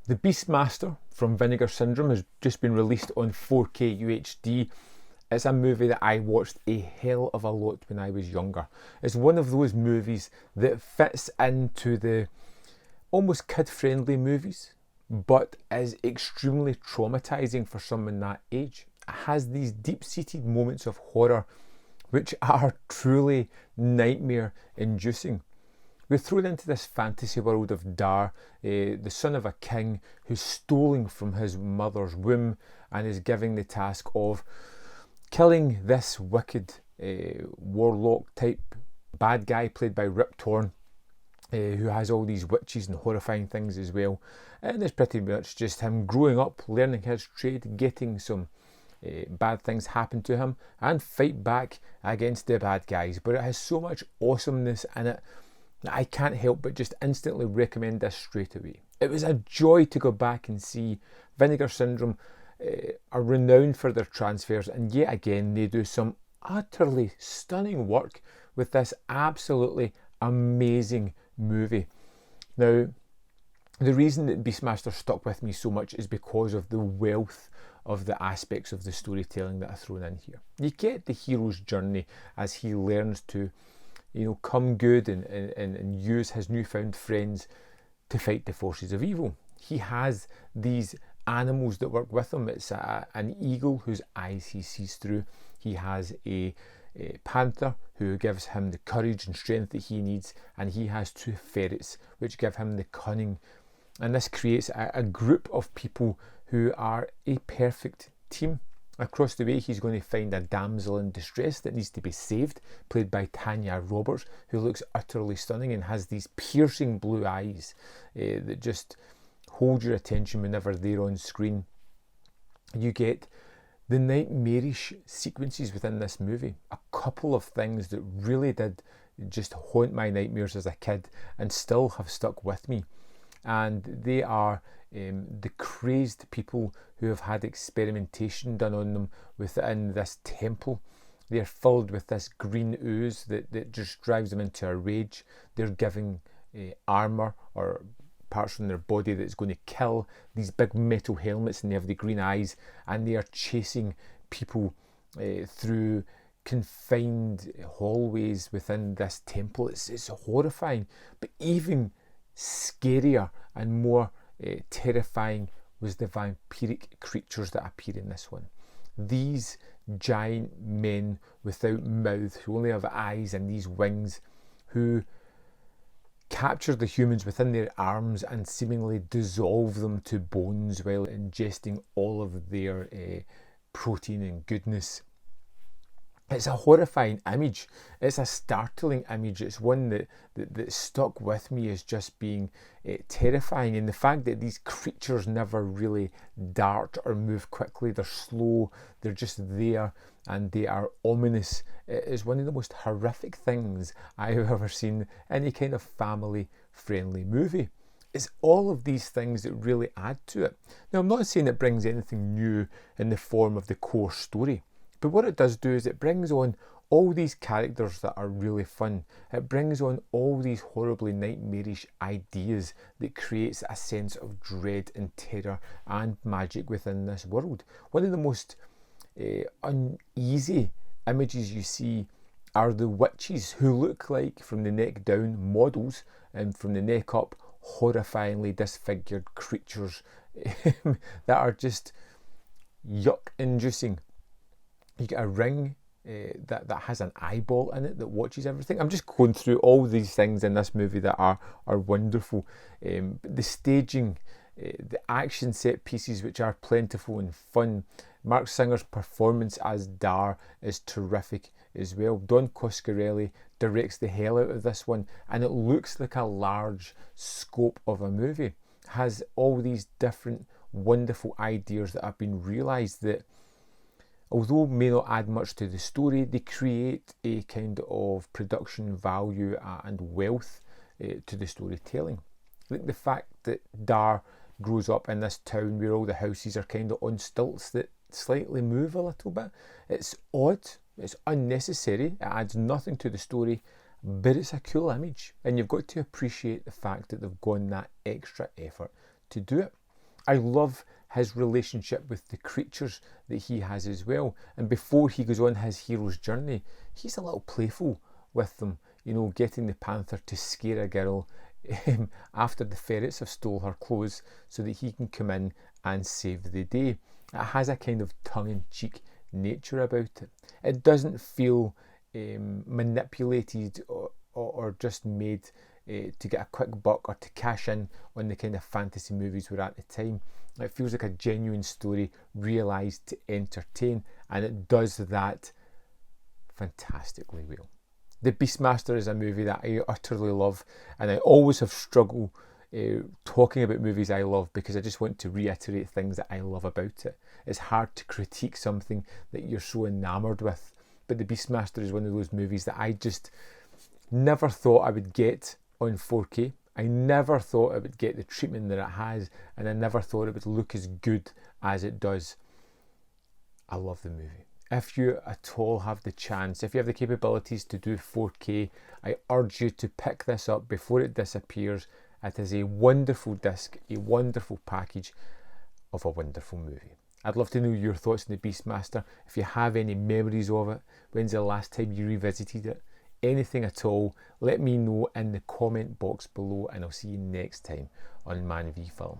The Beastmaster from Vinegar Syndrome has just been released on 4K UHD. It's a movie that I watched a hell of a lot when I was younger. It's one of those movies that fits into the almost kid-friendly movies, but is extremely traumatizing for someone that age. It has these deep-seated moments of horror which are truly nightmare-inducing. We're thrown into this fantasy world of Dar, the son of a king who's stolen from his mother's womb and is given the task of killing this wicked warlock type bad guy played by Rip Torn, who has all these witches and horrifying things as well. And it's pretty much just him growing up, learning his trade, getting some bad things happen to him and fight back against the bad guys. But it has so much awesomeness in it, I can't help but just instantly recommend this straight away. It was a joy to go back and see. Vinegar Syndrome are renowned for their transfers, and yet again they do some utterly stunning work with this absolutely amazing movie. Now, the reason that Beastmaster stuck with me so much is because of the wealth of the aspects of the storytelling that are thrown in here. You get the hero's journey as he learns to come good and use his newfound friends to fight the forces of evil. He has these animals that work with him. It's an eagle whose eyes he sees through. He has a panther who gives him the courage and strength that he needs, and he has two ferrets which give him the cunning. And this creates a group of people who are a perfect team. Across the way, he's going to find a damsel in distress that needs to be saved, played by Tanya Roberts, who looks utterly stunning and has these piercing blue eyes that just hold your attention whenever they're on screen. You get the nightmarish sequences within this movie. A couple of things that really did just haunt my nightmares as a kid and still have stuck with me. And they are the crazed people who have had experimentation done on them within this temple. They're filled with this green ooze that just drives them into a rage. They're giving armour or parts from their body that's going to kill these big metal helmets, and they have the green eyes, and they are chasing people through confined hallways within this temple. It's horrifying, but even scarier and more terrifying was the vampiric creatures that appear in this one. These giant men without mouth who only have eyes and these wings, who capture the humans within their arms and seemingly dissolve them to bones while ingesting all of their protein and goodness. It's a horrifying image. It's a startling image. It's one that stuck with me as just being terrifying. And the fact that these creatures never really dart or move quickly, they're slow, they're just there, and they are ominous, is one of the most horrific things I've ever seen in any kind of family-friendly movie. It's all of these things that really add to it. Now, I'm not saying it brings anything new in the form of the core story, but what it does do is it brings on all these characters that are really fun. It brings on all these horribly nightmarish ideas that creates a sense of dread and terror and magic within this world. One of the most uneasy images you see are the witches, who look like, from the neck down, models, and from the neck up, horrifyingly disfigured creatures that are just yuck-inducing. You get a ring that has an eyeball in it that watches everything. I'm just going through all these things in this movie that are wonderful. The staging, the action set pieces, which are plentiful and fun. Marc Singer's performance as Dar is terrific as well. Don Coscarelli directs the hell out of this one, and it looks like a large scope of a movie. It has all these different wonderful ideas that have been realised that, although may not add much to the story, they create a kind of production value and wealth to the storytelling. Like the fact that Dar grows up in this town where all the houses are kind of on stilts that slightly move a little bit. It's odd, it's unnecessary, it adds nothing to the story, but it's a cool image, and you've got to appreciate the fact that they've gone that extra effort to do it. I love his relationship with the creatures that he has as well. And before he goes on his hero's journey, he's a little playful with them, you know, getting the panther to scare a girl after the ferrets have stole her clothes so that he can come in and save the day. It has a kind of tongue-in-cheek nature about it. It doesn't feel manipulated or just made to get a quick buck or to cash in on the kind of fantasy movies were at the time. It feels like a genuine story realised to entertain, and it does that fantastically well. The Beastmaster is a movie that I utterly love, and I always have struggled talking about movies I love because I just want to reiterate things that I love about it. It's hard to critique something that you're so enamoured with, but The Beastmaster is one of those movies that I just never thought I would get on 4K. I never thought it would get the treatment that it has, and I never thought it would look as good as it does. I love the movie. If you at all have the chance, if you have the capabilities to do 4K, I urge you to pick this up before it disappears. It is a wonderful disc, a wonderful package of a wonderful movie. I'd love to know your thoughts on The Beastmaster. If you have any memories of it, when's the last time you revisited it? Anything at all, let me know in the comment box below, and I'll see you next time on Man v Film.